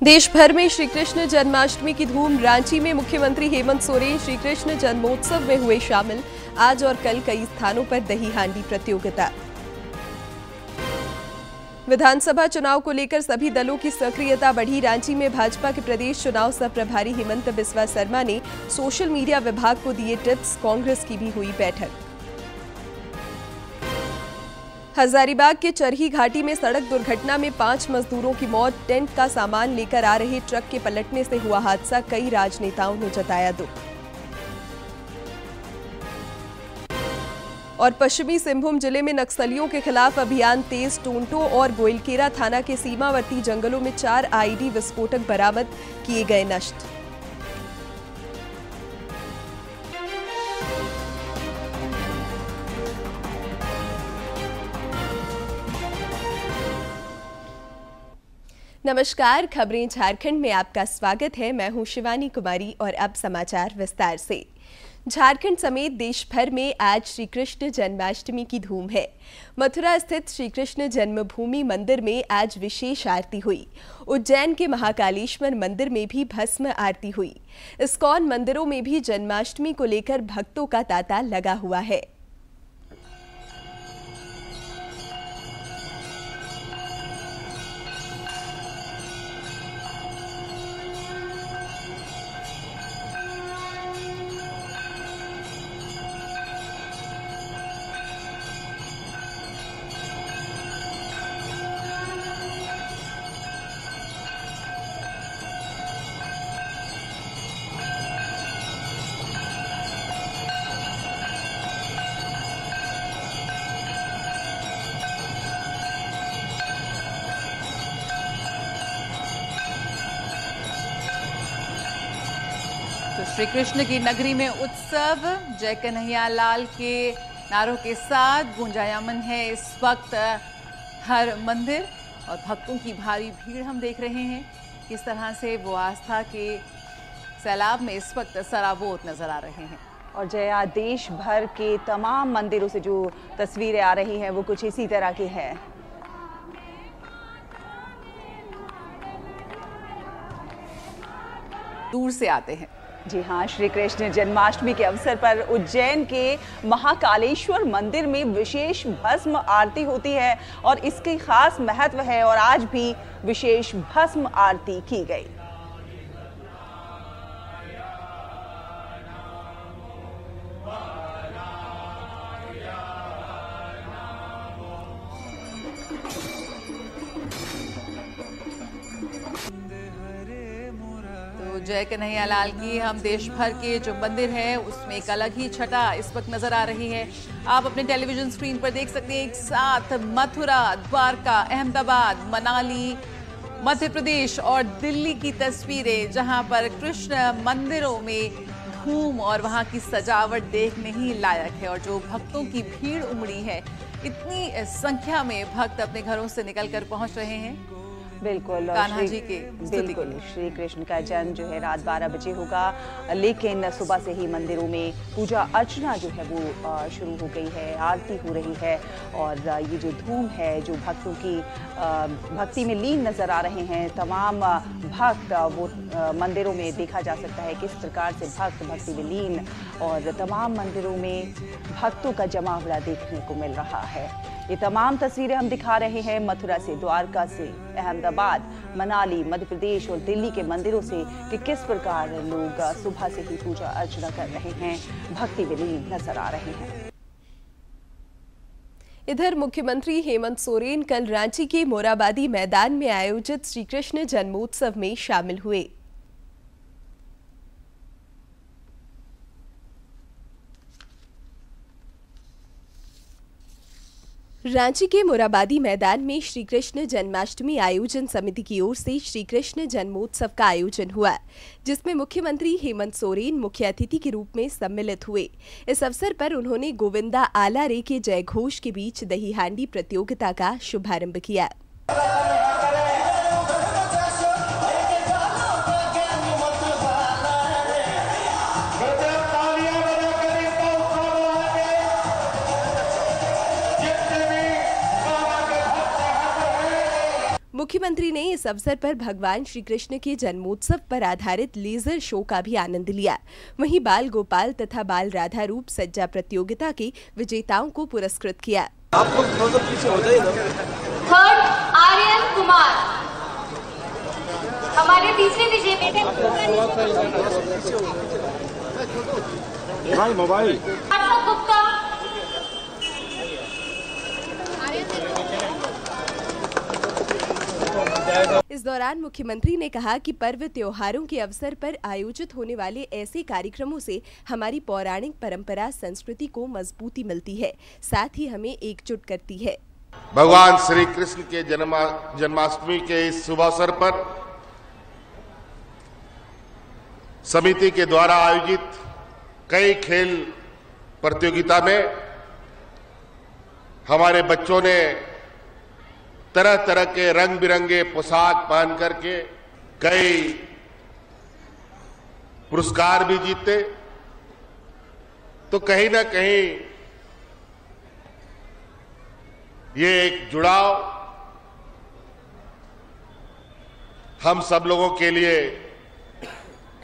देश भर में श्री कृष्ण जन्माष्टमी की धूम। रांची में मुख्यमंत्री हेमंत सोरेन श्री कृष्ण जन्मोत्सव में हुए शामिल। आज और कल कई स्थानों पर दही हांडी प्रतियोगिता। विधानसभा चुनाव को लेकर सभी दलों की सक्रियता बढ़ी। रांची में भाजपा के प्रदेश चुनाव सह प्रभारी हेमंत बिस्वा शर्मा ने सोशल मीडिया विभाग को दिए टिप्स। कांग्रेस की भी हुई बैठक। हजारीबाग के चरही घाटी में सड़क दुर्घटना में 5 मजदूरों की मौत। टेंट का सामान लेकर आ रहे ट्रक के पलटने से हुआ हादसा। कई राजनेताओं ने जताया दुख। और पश्चिमी सिंहभूम जिले में नक्सलियों के खिलाफ अभियान तेज। टोंटो और गोइलकेरा थाना के सीमावर्ती जंगलों में 4 आईडी विस्फोटक बरामद किए गए नष्ट। नमस्कार, खबरें झारखंड में आपका स्वागत है। मैं हूं शिवानी कुमारी और अब समाचार विस्तार से। झारखंड समेत देश भर में आज श्री कृष्ण जन्माष्टमी की धूम है। मथुरा स्थित श्री कृष्ण जन्मभूमि मंदिर में आज विशेष आरती हुई। उज्जैन के महाकालेश्वर मंदिर में भी भस्म आरती हुई। इस्कॉन मंदिरों में भी जन्माष्टमी को लेकर भक्तों का तांता लगा हुआ है। श्री कृष्ण की नगरी में उत्सव जय कन्हैया लाल के नारों के साथ गूंजायमान है इस वक्त हर मंदिर और भक्तों की भारी भीड़ हम देख रहे हैं किस तरह से वो आस्था के सैलाब में इस वक्त सराबोर नजर आ रहे हैं। और जया, देश भर के तमाम मंदिरों से जो तस्वीरें आ रही हैं वो कुछ इसी तरह की है। दूर से आते हैं। जी हाँ, श्री कृष्ण जन्माष्टमी के अवसर पर उज्जैन के महाकालेश्वर मंदिर में विशेष भस्म आरती होती है और इसकी खास महत्व है और आज भी विशेष भस्म आरती की गई। जय कन्हैया लाल की हम देश भर के जो मंदिर है उसमें एक अलग ही छटा इस वक्त नजर आ रही है। आप अपने टेलीविजन स्क्रीन पर देख सकते हैं एक साथ मथुरा, द्वारका, अहमदाबाद, मनाली, मध्य प्रदेश और दिल्ली की तस्वीरें, जहां पर कृष्ण मंदिरों में धूम और वहां की सजावट देखने ही लायक है। और जो भक्तों की भीड़ उमड़ी है, इतनी संख्या में भक्त अपने घरों से निकलकर पहुंच रहे हैं। बिल्कुल, कान्हा जी के बिल्कुल श्री कृष्ण का जन्म जो है रात 12 बजे होगा, लेकिन सुबह से ही मंदिरों में पूजा अर्चना जो है वो शुरू हो गई है, आरती हो रही है और ये जो धूम है, जो भक्तों की भक्ति में लीन नजर आ रहे हैं तमाम भक्त, वो मंदिरों में देखा जा सकता है किस प्रकार से भक्त भक्ति में लीन और तमाम मंदिरों में भक्तों का जमावड़ा देखने को मिल रहा है। ये तमाम तस्वीरें हम दिखा रहे हैं मथुरा से, द्वारका से, अहमदाबाद, मनाली, मध्य प्रदेश और दिल्ली के मंदिरों से कि किस प्रकार लोग सुबह से ही पूजा अर्चना कर रहे हैं, भक्ति में लीन नजर आ रहे हैं। इधर मुख्यमंत्री हेमंत सोरेन कल रांची के मोराबादी मैदान में आयोजित श्री कृष्ण जन्मोत्सव में शामिल हुए। रांची के मोराबादी मैदान में श्री कृष्ण जन्माष्टमी आयोजन समिति की ओर से श्री कृष्ण जन्मोत्सव का आयोजन हुआ, जिसमें मुख्यमंत्री हेमंत सोरेन मुख्य अतिथि के रूप में सम्मिलित हुए। इस अवसर पर उन्होंने गोविंदा आला रे के जय घोष के बीच दही हांडी प्रतियोगिता का शुभारंभ किया। मुख्यमंत्री ने इस अवसर पर भगवान श्री कृष्ण के जन्मोत्सव पर आधारित लेजर शो का भी आनंद लिया। वहीं बाल गोपाल तथा बाल राधा रूप सज्जा प्रतियोगिता के विजेताओं को पुरस्कृत किया। थर्ड आर्यन कुमार हमारे तीसरे विजेता मोबाइल गुप्ता इस दौरान मुख्यमंत्री ने कहा कि पर्व त्योहारों के अवसर पर आयोजित होने वाले ऐसे कार्यक्रमों से हमारी पौराणिक परंपरा संस्कृति को मजबूती मिलती है, साथ ही हमें एकजुट करती है। भगवान श्री कृष्ण के जन्माष्टमी के इस शुभ अवसर पर समिति के द्वारा आयोजित कई खेल प्रतियोगिता में हमारे बच्चों ने तरह तरह के रंग बिरंगे पोशाक पहन करके कई पुरस्कार भी जीते। तो कहीं ना कहीं ये एक जुड़ाव हम सब लोगों के लिए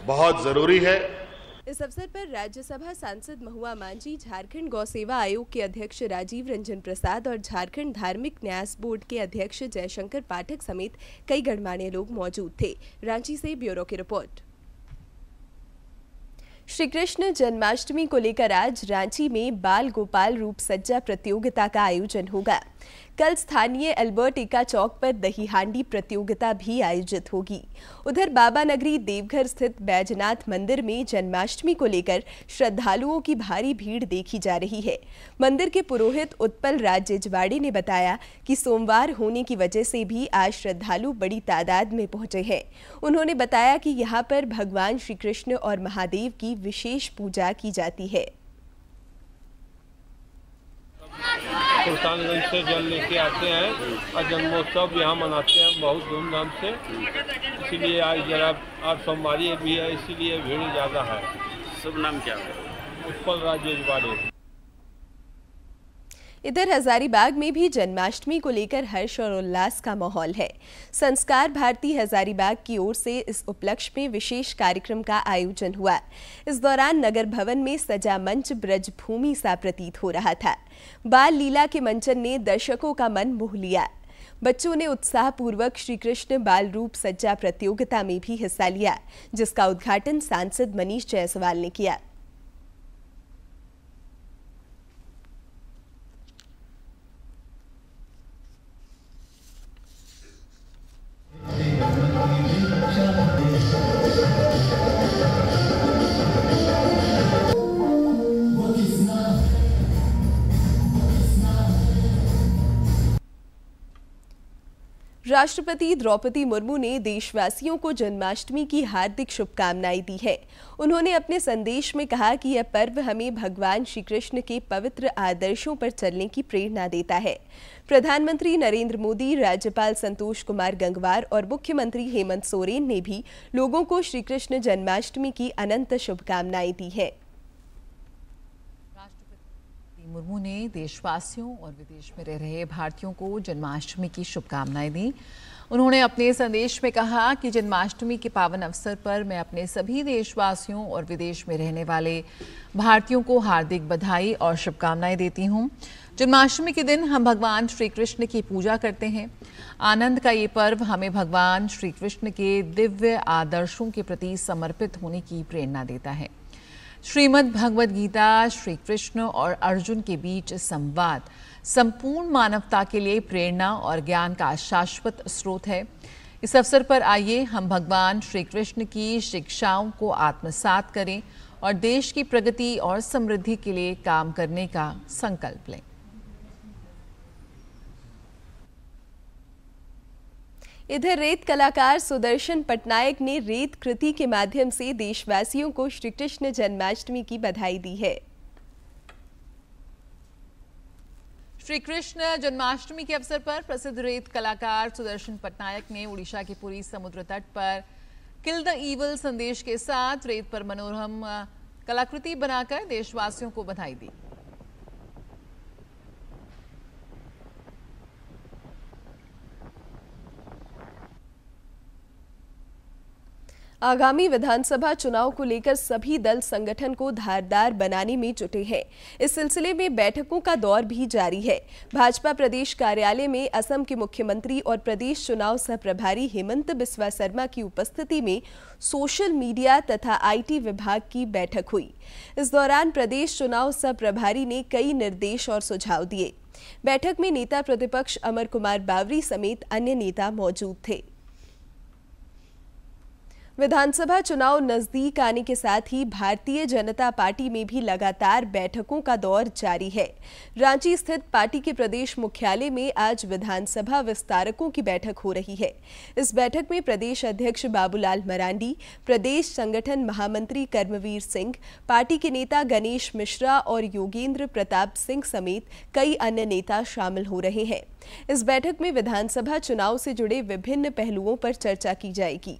बहुत जरूरी है। इस अवसर पर राज्यसभा सांसद महुआ मांझी, झारखंड गौ सेवा आयोग के अध्यक्ष राजीव रंजन प्रसाद और झारखंड धार्मिक न्यास बोर्ड के अध्यक्ष जयशंकर पाठक समेत कई गणमान्य लोग मौजूद थे। रांची से ब्यूरो की रिपोर्ट। श्री कृष्ण जन्माष्टमी को लेकर आज रांची में बाल गोपाल रूप सज्जा प्रतियोगिता का आयोजन होगा। कल स्थानीय अल्बर्ट एक्का चौक पर दही हांडी प्रतियोगिता भी आयोजित होगी। उधर बाबा नगरी देवघर स्थित बैजनाथ मंदिर में जन्माष्टमी को लेकर श्रद्धालुओं की भारी भीड़ देखी जा रही है। मंदिर के पुरोहित उत्पल राज जेजवाड़े ने बताया कि सोमवार होने की वजह से भी आज श्रद्धालु बड़ी तादाद में पहुंचे हैं। उन्होंने बताया कि यहाँ पर भगवान श्री कृष्ण और महादेव की विशेष पूजा की जाती है। सुल्तानगंज से जल लेके आते हैं और जन्मोत्सव यहाँ मनाते हैं बहुत धूमधाम से। इसीलिए आज सोमवारी भी है, इसीलिए भीड़ ज़्यादा है। शुभ नाम क्या है? उत्पल राज जेजवाड़े। इधर हजारीबाग में भी जन्माष्टमी को लेकर हर्ष और उल्लास का माहौल है। संस्कार भारती हजारीबाग की ओर से इस उपलक्ष्य में विशेष कार्यक्रम का आयोजन हुआ। इस दौरान नगर भवन में सजा मंच ब्रजभूमि सा प्रतीत हो रहा था। बाल लीला के मंचन ने दर्शकों का मन मोह लिया। बच्चों ने उत्साहपूर्वक श्री कृष्ण बाल रूप सज्जा प्रतियोगिता में भी हिस्सा लिया, जिसका उद्घाटन सांसद मनीष जायसवाल ने किया। राष्ट्रपति द्रौपदी मुर्मू ने देशवासियों को जन्माष्टमी की हार्दिक शुभकामनाएं दी है। उन्होंने अपने संदेश में कहा कि यह पर्व हमें भगवान श्री कृष्ण के पवित्र आदर्शों पर चलने की प्रेरणा देता है। प्रधानमंत्री नरेंद्र मोदी, राज्यपाल संतोष कुमार गंगवार और मुख्यमंत्री हेमंत सोरेन ने भी लोगों को श्री कृष्ण जन्माष्टमी की अनंत शुभकामनाएं दी है। मुर्मू ने देशवासियों और विदेश में रह रहे भारतीयों को जन्माष्टमी की शुभकामनाएं दी। उन्होंने अपने संदेश में कहा कि जन्माष्टमी के पावन अवसर पर मैं अपने सभी देशवासियों और विदेश में रहने वाले भारतीयों को हार्दिक बधाई और शुभकामनाएं देती हूं। जन्माष्टमी के दिन हम भगवान श्री कृष्ण की पूजा करते हैं। आनंद का ये पर्व हमें भगवान श्री कृष्ण के दिव्य आदर्शों के प्रति समर्पित होने की प्रेरणा देता है। श्रीमद् भगवद गीता श्री कृष्ण और अर्जुन के बीच संवाद संपूर्ण मानवता के लिए प्रेरणा और ज्ञान का शाश्वत स्रोत है। इस अवसर पर आइए हम भगवान श्री कृष्ण की शिक्षाओं को आत्मसात करें और देश की प्रगति और समृद्धि के लिए काम करने का संकल्प लें। इधर रेत कलाकार सुदर्शन पटनायक ने रेत कृति के माध्यम से देशवासियों को श्री कृष्ण जन्माष्टमी की बधाई दी है। श्री कृष्ण जन्माष्टमी के अवसर पर प्रसिद्ध रेत कलाकार सुदर्शन पटनायक ने उड़ीसा के पुरी समुद्र तट पर किल द ईवल संदेश के साथ रेत पर मनोरम कलाकृति बनाकर देशवासियों को बधाई दी। आगामी विधानसभा चुनाव को लेकर सभी दल संगठन को धारदार बनाने में जुटे हैं। इस सिलसिले में बैठकों का दौर भी जारी है। भाजपा प्रदेश कार्यालय में असम के मुख्यमंत्री और प्रदेश चुनाव सह प्रभारी हेमंत बिस्वा शर्मा की उपस्थिति में सोशल मीडिया तथा आईटी विभाग की बैठक हुई। इस दौरान प्रदेश चुनाव सह प्रभारी ने कई निर्देश और सुझाव दिए। बैठक में नेता प्रतिपक्ष अमर कुमार बावरी समेत अन्य नेता मौजूद थे। विधानसभा चुनाव नजदीक आने के साथ ही भारतीय जनता पार्टी में भी लगातार बैठकों का दौर जारी है। रांची स्थित पार्टी के प्रदेश मुख्यालय में आज विधानसभा विस्तारकों की बैठक हो रही है। इस बैठक में प्रदेश अध्यक्ष बाबूलाल मरांडी, प्रदेश संगठन महामंत्री कर्मवीर सिंह, पार्टी के नेता गणेश मिश्रा और योगेंद्र प्रताप सिंह समेत कई अन्य नेता शामिल हो रहे हैं। इस बैठक में विधानसभा चुनाव से जुड़े विभिन्न पहलुओं पर चर्चा की जाएगी।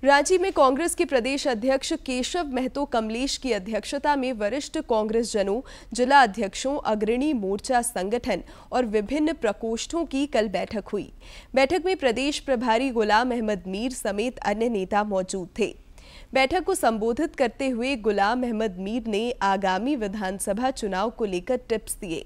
रांची में कांग्रेस के प्रदेश अध्यक्ष केशव महतो कमलेश की अध्यक्षता में वरिष्ठ कांग्रेस जनों, जिला अध्यक्षों, अग्रणी मोर्चा संगठन और विभिन्न प्रकोष्ठों की कल बैठक हुई। बैठक में प्रदेश प्रभारी गुलाम अहमद मीर समेत अन्य नेता मौजूद थे। बैठक को संबोधित करते हुए गुलाम अहमद मीर ने आगामी विधानसभा चुनाव को लेकर टिप्स दिए।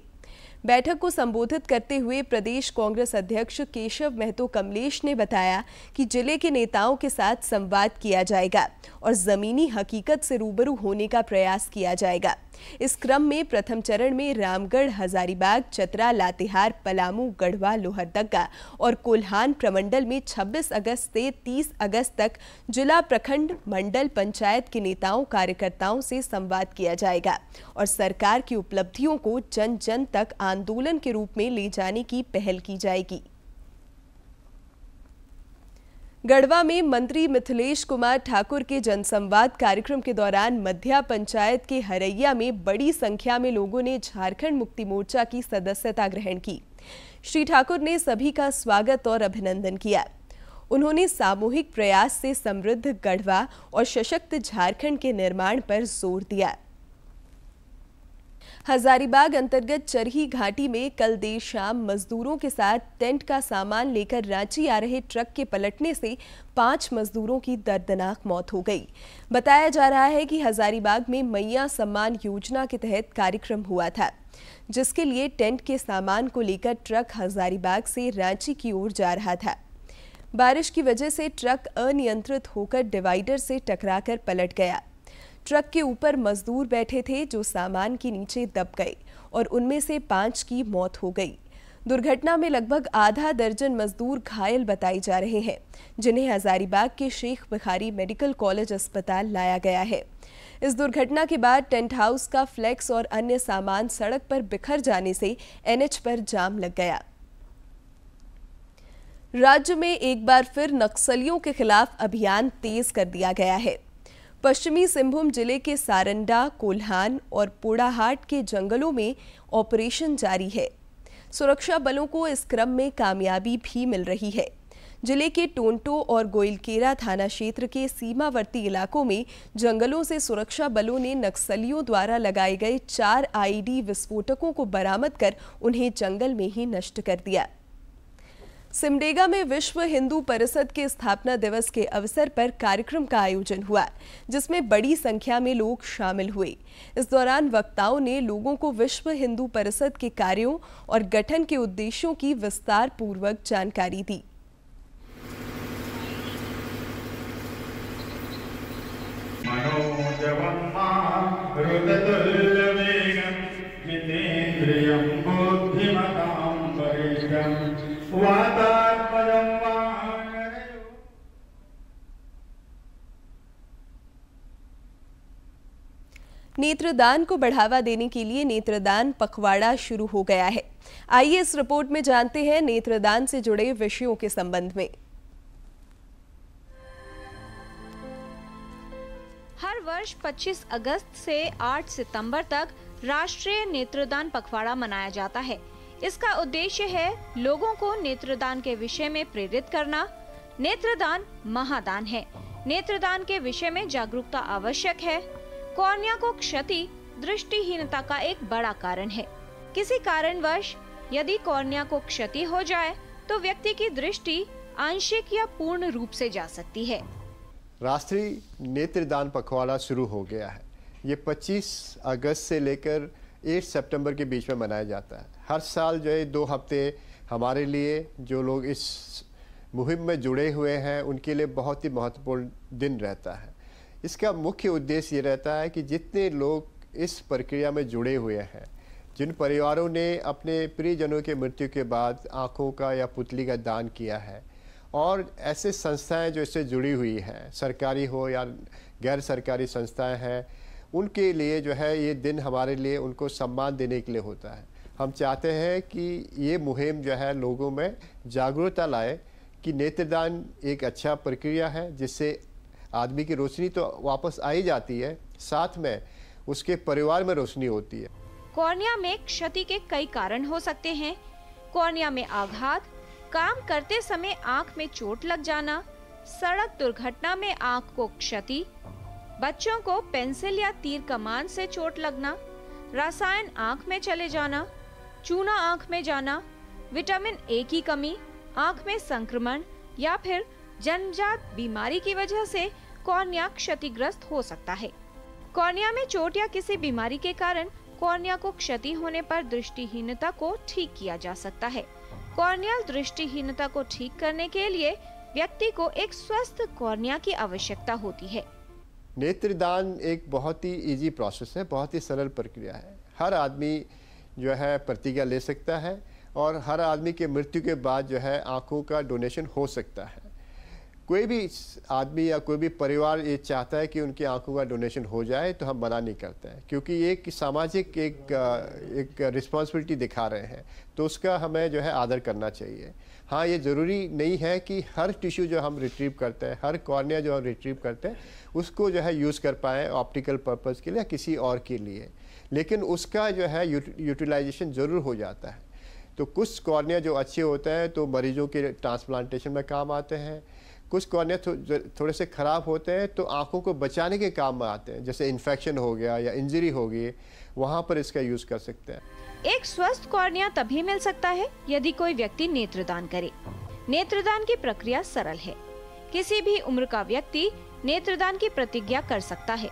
बैठक को संबोधित करते हुए प्रदेश कांग्रेस अध्यक्ष केशव महतो कमलेश ने बताया कि जिले के नेताओं के साथ संवाद किया जाएगा और जमीनी हकीकत से रूबरू होने का प्रयास किया जाएगा। इस क्रम में प्रथम चरण में रामगढ़, हजारीबाग, चतरा, लातेहार, पलामू, गढ़वा, लोहरदगा और कोल्हान प्रमंडल में 26 अगस्त से 30 अगस्त तक जिला, प्रखंड, मंडल, पंचायत के नेताओं, कार्यकर्ताओं से संवाद किया जाएगा और सरकार की उपलब्धियों को जन जन तक आंदोलन के रूप में ले जाने की पहल की जाएगी। गढ़वा में मंत्री मिथिलेश कुमार ठाकुर के जनसंवाद कार्यक्रम के दौरान मध्या पंचायत के हरैया में बड़ी संख्या में लोगों ने झारखंड मुक्ति मोर्चा की सदस्यता ग्रहण की। श्री ठाकुर ने सभी का स्वागत और अभिनंदन किया। उन्होंने सामूहिक प्रयास से समृद्ध गढ़वा और सशक्त झारखंड के निर्माण पर जोर दिया। हजारीबाग अंतर्गत चरही घाटी में कल देर शाम मजदूरों के साथ टेंट का सामान लेकर रांची आ रहे ट्रक के पलटने से 5 मजदूरों की दर्दनाक मौत हो गई। बताया जा रहा है कि हजारीबाग में मैया सम्मान योजना के तहत कार्यक्रम हुआ था, जिसके लिए टेंट के सामान को लेकर ट्रक हजारीबाग से रांची की ओर जा रहा था। बारिश की वजह से ट्रक अनियंत्रित होकर डिवाइडर से टकराकर पलट गया। ट्रक के ऊपर मजदूर बैठे थे जो सामान के नीचे दब गए और उनमें से 5 की मौत हो गई। दुर्घटना में लगभग आधा दर्जन मजदूर घायल बताए जा रहे हैं, जिन्हें हजारीबाग के शेख बुखारी मेडिकल कॉलेज अस्पताल लाया गया है। इस दुर्घटना के बाद टेंट हाउस का फ्लेक्स और अन्य सामान सड़क पर बिखर जाने से एनएच पर जाम लग गया। राज्य में एक बार फिर नक्सलियों के खिलाफ अभियान तेज कर दिया गया है। पश्चिमी सिंहभूम जिले के सारंडा, कोल्हान और पोड़ाहाट के जंगलों में ऑपरेशन जारी है। सुरक्षा बलों को इस क्रम में कामयाबी भी मिल रही है। जिले के टोंटो और गोइलकेरा थाना क्षेत्र के सीमावर्ती इलाकों में जंगलों से सुरक्षा बलों ने नक्सलियों द्वारा लगाए गए 4 आईईडी विस्फोटकों को बरामद कर उन्हें जंगल में ही नष्ट कर दिया। सिमडेगा में विश्व हिंदू परिषद के स्थापना दिवस के अवसर पर कार्यक्रम का आयोजन हुआ, जिसमें बड़ी संख्या में लोग शामिल हुए। इस दौरान वक्ताओं ने लोगों को विश्व हिंदू परिषद के कार्यों और गठन के उद्देश्यों की विस्तार पूर्वक जानकारी दी। नेत्रदान को बढ़ावा देने के लिए नेत्रदान पखवाड़ा शुरू हो गया है। आइए इस रिपोर्ट में जानते हैं नेत्रदान से जुड़े विषयों के संबंध में। हर वर्ष 25 अगस्त से 8 सितंबर तक राष्ट्रीय नेत्रदान पखवाड़ा मनाया जाता है। इसका उद्देश्य है लोगों को नेत्रदान के विषय में प्रेरित करना। नेत्रदान महादान है। नेत्रदान के विषय में जागरूकता आवश्यक है। कॉर्निया को क्षति दृष्टिहीनता का एक बड़ा कारण है। किसी कारणवश यदि कॉर्निया को क्षति हो जाए तो व्यक्ति की दृष्टि आंशिक या पूर्ण रूप से जा सकती है। राष्ट्रीय नेत्रदान पखवाड़ा शुरू हो गया है। ये 25 अगस्त से लेकर 8 सितंबर के बीच में मनाया जाता है। हर साल जो है 2 हफ्ते हमारे लिए, जो लोग इस मुहिम में जुड़े हुए हैं, उनके लिए बहुत ही महत्वपूर्ण दिन रहता है। इसका मुख्य उद्देश्य ये रहता है कि जितने लोग इस प्रक्रिया में जुड़े हुए हैं, जिन परिवारों ने अपने प्रियजनों के मृत्यु के बाद आँखों का या पुतली का दान किया है, और ऐसे संस्थाएं जो इससे जुड़ी हुई हैं, सरकारी हो या गैर सरकारी संस्थाएं हैं, उनके लिए जो है ये दिन हमारे लिए उनको सम्मान देने के लिए होता है। हम चाहते हैं कि ये मुहिम जो है लोगों में जागरूकता लाए कि नेत्रदान एक अच्छा प्रक्रिया है, जिससे आदमी की रोशनी तो वापस आ ही जाती है, साथ में उसके परिवार में रोशनी होती है। कॉर्निया में क्षति के कई कारण हो सकते हैं। कॉर्निया में आघात, काम करते समय आंख में चोट लग जाना, सड़क दुर्घटना में आंख को क्षति, बच्चों को पेंसिल या तीर कमान से चोट लगना, रसायन आंख में चले जाना, चूना आंख में जाना, विटामिन ए की कमी, आंख में संक्रमण या फिर जन्मजात बीमारी की वजह से कॉर्निया क्षतिग्रस्त हो सकता है। कॉर्निया में चोट या किसी बीमारी के कारण कॉर्निया को क्षति होने पर दृष्टिहीनता को ठीक किया जा सकता है। कॉर्नियल दृष्टिहीनता को ठीक करने के लिए व्यक्ति को एक स्वस्थ कॉर्निया की आवश्यकता होती है। नेत्रदान एक बहुत ही इजी प्रोसेस है, बहुत ही सरल प्रक्रिया है। हर आदमी जो है प्रतिज्ञा ले सकता है, और हर आदमी के मृत्यु के बाद जो है आँखों का डोनेशन हो सकता है। कोई भी आदमी या कोई भी परिवार ये चाहता है कि उनकी आंखों का डोनेशन हो जाए, तो हम मना नहीं करते हैं, क्योंकि ये एक सामाजिक एक रिस्पॉन्सिबिलिटी दिखा रहे हैं, तो उसका हमें जो है आदर करना चाहिए। हाँ, ये ज़रूरी नहीं है कि हर टिश्यू जो हम रिट्रीव करते हैं, हर कॉर्निया जो हम रिट्रीव करते हैं, उसको जो है यूज़ कर पाएँ ऑप्टिकल पर्पज़ के लिए या किसी और के लिए, लेकिन उसका जो है यूटिलाइजेशन ज़रूर हो जाता है। तो कुछ कॉर्निया जो अच्छे होते हैं तो मरीजों के ट्रांसप्लांटेशन में काम आते हैं, कुछ कॉर्निया थोड़े से ख़राब होते हैं तो आँखों को बचाने के काम में आते हैं, जैसे इन्फेक्शन हो गया या इंजरी हो गई, वहाँ पर इसका यूज़ कर सकते हैं। एक स्वस्थ कॉर्निया तभी मिल सकता है यदि कोई व्यक्ति नेत्रदान करे। नेत्रदान की प्रक्रिया सरल है। किसी भी उम्र का व्यक्ति नेत्रदान की प्रतिज्ञा कर सकता है।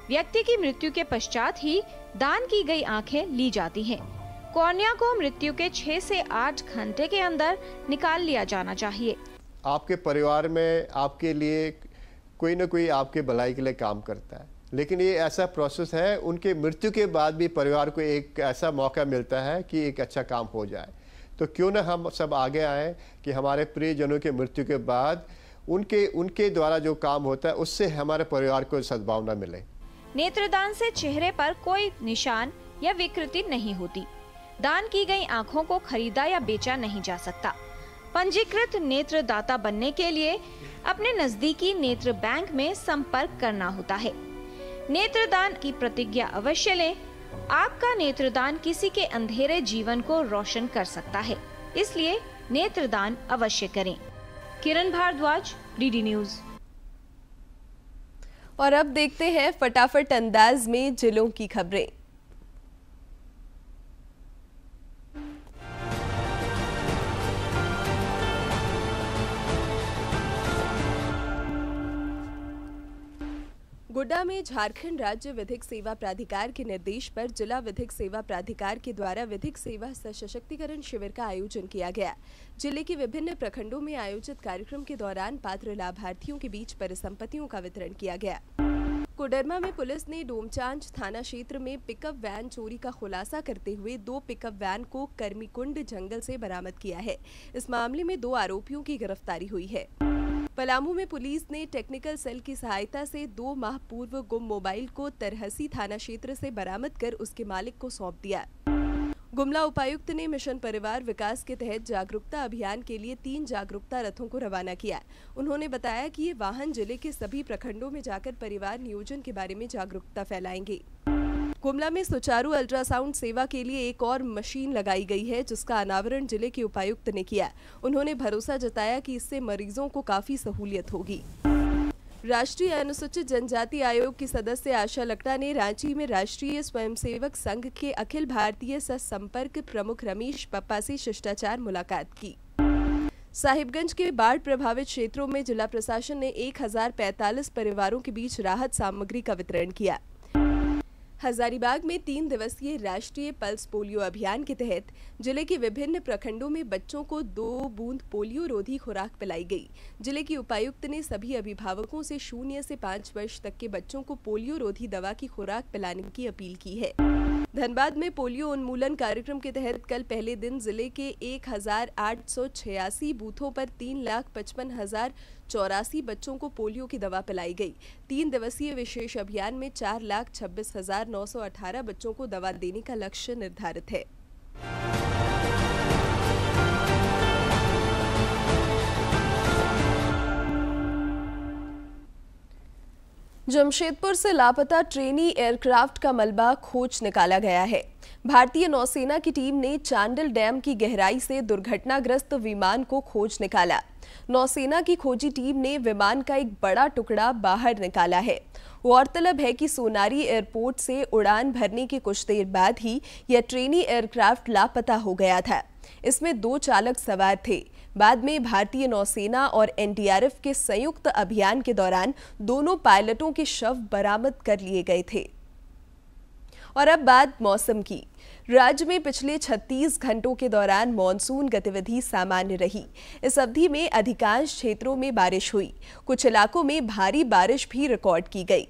व्यक्ति की मृत्यु के पश्चात ही दान की गई आँखें ली जाती हैं। कॉर्निया को मृत्यु के 6 से 8 घंटे के अंदर निकाल लिया जाना चाहिए। आपके परिवार में आपके लिए कोई ना कोई आपके भलाई के लिए काम करता है, लेकिन ये ऐसा प्रोसेस है, उनके मृत्यु के बाद भी परिवार को एक ऐसा मौका मिलता है कि एक अच्छा काम हो जाए। तो क्यों ना हम सब आगे आएँ कि हमारे प्रियजनों के मृत्यु के बाद उनके द्वारा जो काम होता है उससे हमारे परिवार को सद्भावना मिले। नेत्रदान से चेहरे पर कोई निशान या विकृति नहीं होती। दान की गई आँखों को खरीदा या बेचा नहीं जा सकता। पंजीकृत नेत्रदाता बनने के लिए अपने नजदीकी नेत्र बैंक में संपर्क करना होता है। नेत्रदान की प्रतिज्ञा अवश्य लें। आपका नेत्रदान किसी के अंधेरे जीवन को रोशन कर सकता है, इसलिए नेत्रदान अवश्य करें। किरण भारद्वाज, डीडी न्यूज। और अब देखते हैं फटाफट अंदाज में जिलों की खबरें। गोड्डा में झारखंड राज्य विधिक सेवा प्राधिकार के निर्देश पर जिला विधिक सेवा प्राधिकार के द्वारा विधिक सेवा सशक्तिकरण शिविर का आयोजन किया गया। जिले के विभिन्न प्रखंडों में आयोजित कार्यक्रम के दौरान पात्र लाभार्थियों के बीच परिसंपत्तियों का वितरण किया गया। कोडरमा में पुलिस ने डोमचांच थाना क्षेत्र में पिकअप वैन चोरी का खुलासा करते हुए 2 पिकअप वैन को कर्मीकुंड जंगल से बरामद किया है। इस मामले में 2 आरोपियों की गिरफ्तारी हुई है। पलामू में पुलिस ने टेक्निकल सेल की सहायता से 2 माह पूर्व गुम मोबाइल को तरहसी थाना क्षेत्र से बरामद कर उसके मालिक को सौंप दिया। गुमला उपायुक्त ने मिशन परिवार विकास के तहत जागरूकता अभियान के लिए 3 जागरूकता रथों को रवाना किया। उन्होंने बताया कि ये वाहन जिले के सभी प्रखंडों में जाकर परिवार नियोजन के बारे में जागरूकता फैलाएंगे। गुमला में सुचारू अल्ट्रासाउंड सेवा के लिए एक और मशीन लगाई गई है, जिसका अनावरण जिले के उपायुक्त ने किया। उन्होंने भरोसा जताया कि इससे मरीजों को काफी सहूलियत होगी। राष्ट्रीय अनुसूचित जनजाति आयोग की सदस्य आशा लकड़ा ने रांची में राष्ट्रीय स्वयंसेवक संघ के अखिल भारतीय सह संपर्क प्रमुख रमेश पप्पा से शिष्टाचार मुलाकात की। साहिबगंज के बाढ़ प्रभावित क्षेत्रों में जिला प्रशासन ने 1045 परिवारों के बीच राहत सामग्री का वितरण किया। हजारीबाग में 3 दिवसीय राष्ट्रीय पल्स पोलियो अभियान के तहत जिले के विभिन्न प्रखंडों में बच्चों को 2 बूंद पोलियो रोधी खुराक पिलाई गई। जिले की उपायुक्त ने सभी अभिभावकों से 0 से 5 वर्ष तक के बच्चों को पोलियो रोधी दवा की खुराक पिलाने की अपील की है। धनबाद में पोलियो उन्मूलन कार्यक्रम के तहत कल पहले दिन जिले के 1886 बूथों पर 3,55,084 बच्चों को पोलियो की दवा पिलाई गई। 3 दिवसीय विशेष अभियान में 4,26,918 बच्चों को दवा देने का लक्ष्य निर्धारित है। जमशेदपुर से लापता ट्रेनी एयरक्राफ्ट का मलबा खोज निकाला गया है। भारतीय नौसेना की टीम ने चांडिल डैम की गहराई से दुर्घटनाग्रस्त विमान को खोज निकाला। नौसेना की खोजी टीम ने विमान का एक बड़ा टुकड़ा बाहर निकाला है। गौरतलब है कि सोनारी एयरपोर्ट से उड़ान भरने के कुछ देर बाद ही यह ट्रेनी एयरक्राफ्ट लापता हो गया था। इसमें 2 चालक सवार थे। बाद में भारतीय नौसेना और एनडीआरएफ के संयुक्त अभियान के दौरान दोनों पायलटों के शव बरामद कर लिए गए थे। और अब बात मौसम की। राज्य में पिछले 36 घंटों के दौरान मॉनसून गतिविधि सामान्य रही। इस अवधि में अधिकांश क्षेत्रों में बारिश हुई। कुछ इलाकों में भारी बारिश भी रिकॉर्ड की गई।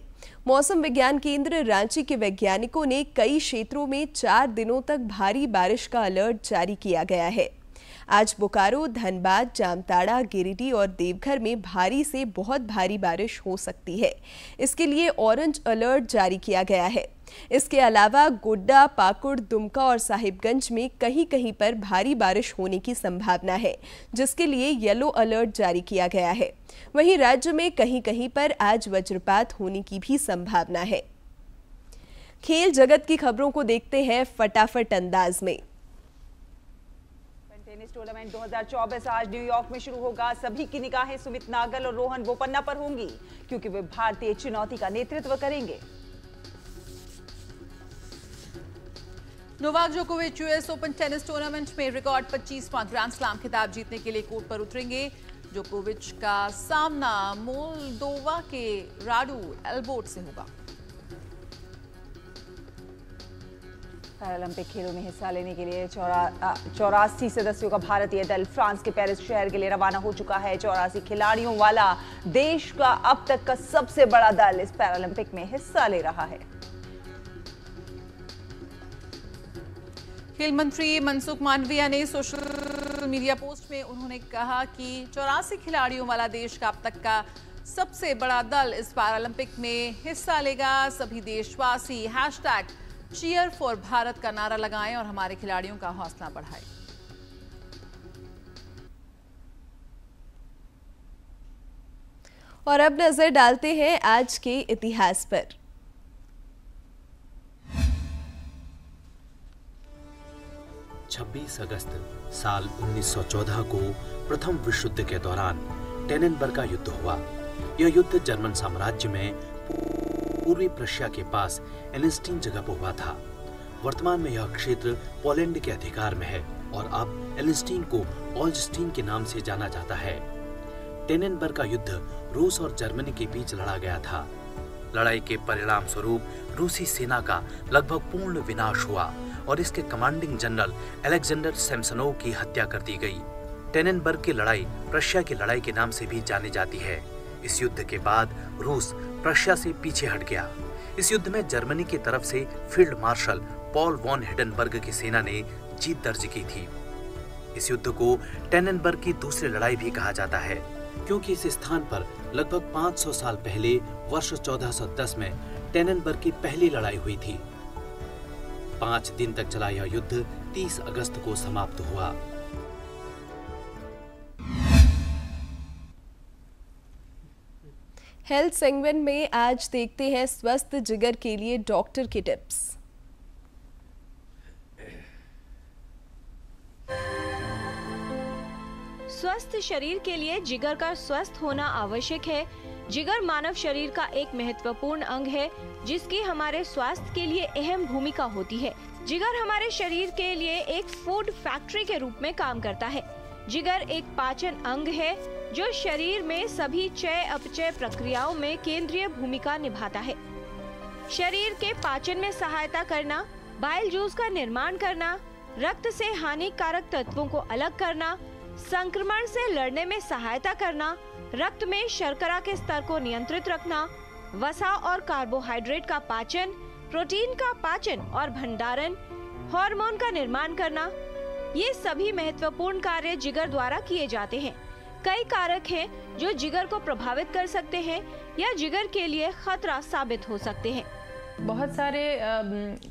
मौसम विज्ञान केंद्र रांची के वैज्ञानिकों ने कई क्षेत्रों में 4 दिनों तक भारी बारिश का अलर्ट जारी किया गया है। आज बोकारो, धनबाद, जामताड़ा, गिरिडीह और देवघर में भारी से बहुत भारी बारिश हो सकती है। इसके लिए ऑरेंज अलर्ट जारी किया गया है। इसके अलावा गोड्डा, पाकुड़, दुमका और साहिबगंज में कहीं कहीं पर भारी बारिश होने की संभावना है, जिसके लिए येलो अलर्ट जारी किया गया है। वहीं राज्य में कहीं कहीं पर आज वज्रपात होने की भी संभावना है। खेल जगत की खबरों को देखते हैं फटाफट अंदाज में। टेनिस टूर्नामेंट 2024 आज न्यूयॉर्क में शुरू होगा। सभी की निगाहें सुमित नागल और रोहन बोपन्ना पर होंगी, क्योंकि वे भारतीय चुनौती का नेतृत्व करेंगे। नोवाक जोकोविच यूएस ओपन टेनिस टूर्नामेंट में रिकॉर्ड 25वां ग्रैंड स्लैम खिताब जीतने के लिए कोर्ट पर उतरेंगे। जोकोविच का सामना मोल्दोवा के राडू एल्बोट से होगा। पैरालंपिक खेलों में हिस्सा लेने के लिए 84 सदस्यों का भारतीय दल फ्रांस के पेरिस शहर के लिए रवाना हो चुका है। 84 खिलाड़ियों वाला देश का अब तक का सबसे बड़ा दल इस पैरालंपिक में हिस्सा ले रहा है। खेल मंत्री मनसुख मांडविया ने सोशल मीडिया पोस्ट में उन्होंने कहा कि 84 खिलाड़ियों वाला देश का अब तक का सबसे बड़ा दल इस पैरालंपिक में हिस्सा लेगा। सभी देशवासी #चीयर फॉर भारत का नारा लगाएं और हमारे खिलाड़ियों का हौसला बढ़ाएं। और अब नजर डालते हैं आज के इतिहास पर। छब्बीस अगस्त साल 1914 को प्रथम विश्व युद्ध के दौरान टेनेनबर्ग का युद्ध हुआ। यह युद्ध जर्मन साम्राज्य में पूर्वी प्रशिया के पास एलिस्टीन जगह पर हुआ था। वर्तमान में यह क्षेत्र पोलैंड के अधिकार में है और अब एलिस्टीन को ऑल्स्टीन के नाम से जाना जाता है। टेनेनबर्ग का युद्ध रूस और जर्मनी के बीच लड़ा गया था। लड़ाई के परिणाम स्वरूप रूसी सेना का लगभग पूर्ण विनाश हुआ और इसके कमांडिंग जनरल अलेक्जेंडर सेमसनोव की हत्या कर दी गई। टेनेनबर्ग की लड़ाई प्रशिया की लड़ाई के नाम से भी जानी जाती है। इस युद्ध के बाद रूस प्रशिया से पीछे हट गया। इस युद्ध में जर्मनी की तरफ से field marshal Paul von Hindenburg की सेना ने जीत दर्ज की थी। इस युद्ध को टेनेनबर्ग की दूसरी लड़ाई भी कहा जाता है, क्योंकि इस स्थान पर लगभग 500 साल पहले वर्ष 1410 में टेनेनबर्ग की पहली लड़ाई हुई थी। 5 दिन तक चला यह युद्ध 30 अगस्त को समाप्त हुआ। हेल्थ सेगमेंट में आज देखते हैं स्वस्थ जिगर के लिए डॉक्टर की टिप्स। स्वस्थ शरीर के लिए जिगर का स्वस्थ होना आवश्यक है। जिगर मानव शरीर का एक महत्वपूर्ण अंग है, जिसकी हमारे स्वास्थ्य के लिए अहम भूमिका होती है। जिगर हमारे शरीर के लिए एक फूड फैक्ट्री के रूप में काम करता है। जिगर एक पाचन अंग है जो शरीर में सभी चय अपचय प्रक्रियाओं में केंद्रीय भूमिका निभाता है। शरीर के पाचन में सहायता करना, बाइल जूस का निर्माण करना, रक्त से हानिकारक तत्वों को अलग करना, संक्रमण से लड़ने में सहायता करना, रक्त में शर्करा के स्तर को नियंत्रित रखना, वसा और कार्बोहाइड्रेट का पाचन, प्रोटीन का पाचन और भंडारण, हार्मोन का निर्माण करना, ये सभी महत्वपूर्ण कार्य जिगर द्वारा किए जाते हैं। कई कारक हैं जो जिगर को प्रभावित कर सकते हैं या जिगर के लिए खतरा साबित हो सकते हैं। बहुत सारे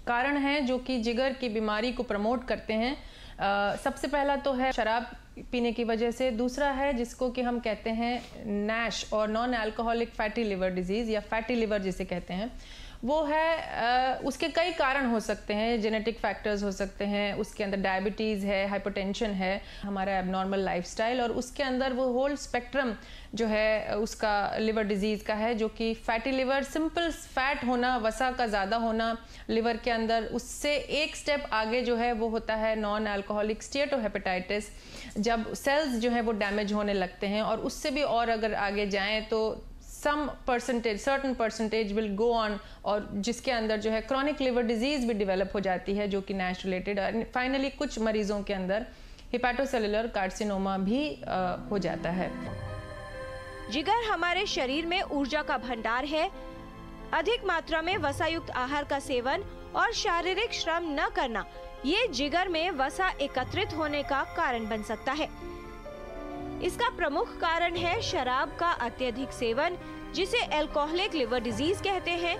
कारण हैं जो कि जिगर की बीमारी को प्रमोट करते हैं। सबसे पहला तो है शराब पीने की वजह से। दूसरा है जिसको कि हम कहते हैं नैश और non alcoholic fatty liver disease या फैटी लिवर जिसे कहते हैं, वो है उसके कई कारण हो सकते हैं। जेनेटिक फैक्टर्स हो सकते हैं, उसके अंदर डायबिटीज़ है, हाइपरटेंशन है, हमारा एबनॉर्मल लाइफस्टाइल, और उसके अंदर वो होल स्पेक्ट्रम जो है उसका लिवर डिजीज़ का है, जो कि फैटी लिवर, सिंपल फैट होना, वसा का ज़्यादा होना लिवर के अंदर। उससे एक स्टेप आगे जो है वो होता है नॉन अल्कोहलिक स्टीएटोहेपेटाइटिस, जब सेल्स जो है वो डैमेज होने लगते हैं। और उससे भी और अगर आगे जाएं तो certain percentage will go on, और जिसके अंदर जो है क्रॉनिक लिवर डिजीज भी डेवलप हो जाती है जो कि नैश रिलेटेड। और फाइनली कुछ मरीजों के अंदर हिपैटोसेलुलर कार्सिनोमा भी हो जाता है। जिगर हमारे शरीर में ऊर्जा का भंडार है। अधिक मात्रा में वसायुक्त आहार का सेवन और शारीरिक श्रम न करना, ये जिगर में वसा एकत्रित होने का कारण बन सकता है। इसका प्रमुख कारण है शराब का अत्यधिक सेवन, जिसे अल्कोहलिक लिवर डिजीज कहते हैं,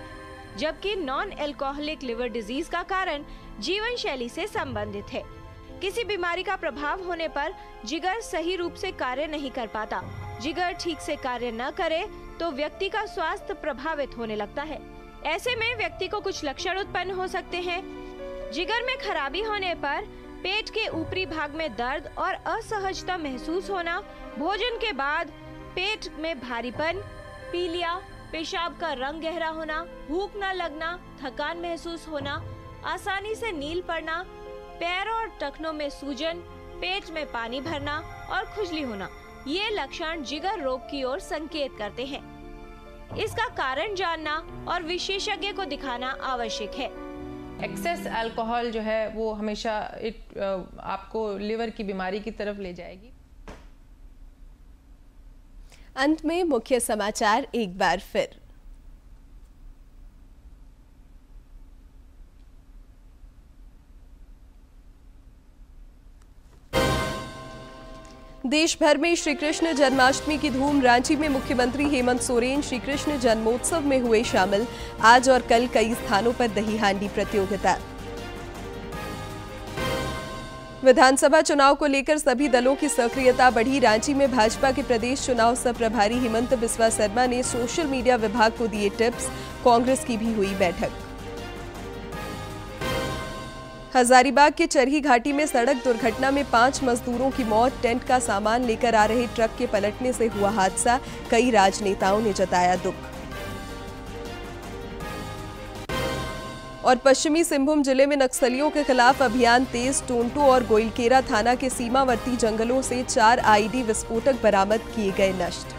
जबकि नॉन अल्कोहलिक लिवर डिजीज का कारण जीवन शैली से संबंधित है। किसी बीमारी का प्रभाव होने पर जिगर सही रूप से कार्य नहीं कर पाता। जिगर ठीक से कार्य न करे तो व्यक्ति का स्वास्थ्य प्रभावित होने लगता है। ऐसे में व्यक्ति को कुछ लक्षण उत्पन्न हो सकते हैं। जिगर में खराबी होने पर पेट के ऊपरी भाग में दर्द और असहजता महसूस होना, भोजन के बाद पेट में भारीपन, पीलिया, पेशाब का रंग गहरा होना, भूख न लगना, थकान महसूस होना, आसानी से नील पड़ना, पैरों और टखनों में सूजन, पेट में पानी भरना और खुजली होना, ये लक्षण जिगर रोग की ओर संकेत करते हैं। इसका कारण जानना और विशेषज्ञ को दिखाना आवश्यक है। एक्सेस अल्कोहल जो है वो हमेशा आपको लिवर की बीमारी की तरफ ले जाएगी। अंत में मुख्य समाचार एक बार फिर। देश भर में श्री कृष्ण जन्माष्टमी की धूम। रांची में मुख्यमंत्री हेमंत सोरेन श्री कृष्ण जन्मोत्सव में हुए शामिल। आज और कल कई स्थानों पर दही हांडी प्रतियोगिता। विधानसभा चुनाव को लेकर सभी दलों की सक्रियता बढ़ी। रांची में भाजपा के प्रदेश चुनाव सह प्रभारी हेमंत बिस्वा शर्मा ने सोशल मीडिया विभाग को दिए टिप्स। कांग्रेस की भी हुई बैठक। हजारीबाग के चरही घाटी में सड़क दुर्घटना में 5 मजदूरों की मौत। टेंट का सामान लेकर आ रहे ट्रक के पलटने से हुआ हादसा। कई राजनेताओं ने जताया दुख। और पश्चिमी सिंहभूम जिले में नक्सलियों के खिलाफ अभियान तेज। टोंटो और गोइलकेरा थाना के सीमावर्ती जंगलों से 4 आईडी विस्फोटक बरामद किए गए नष्ट।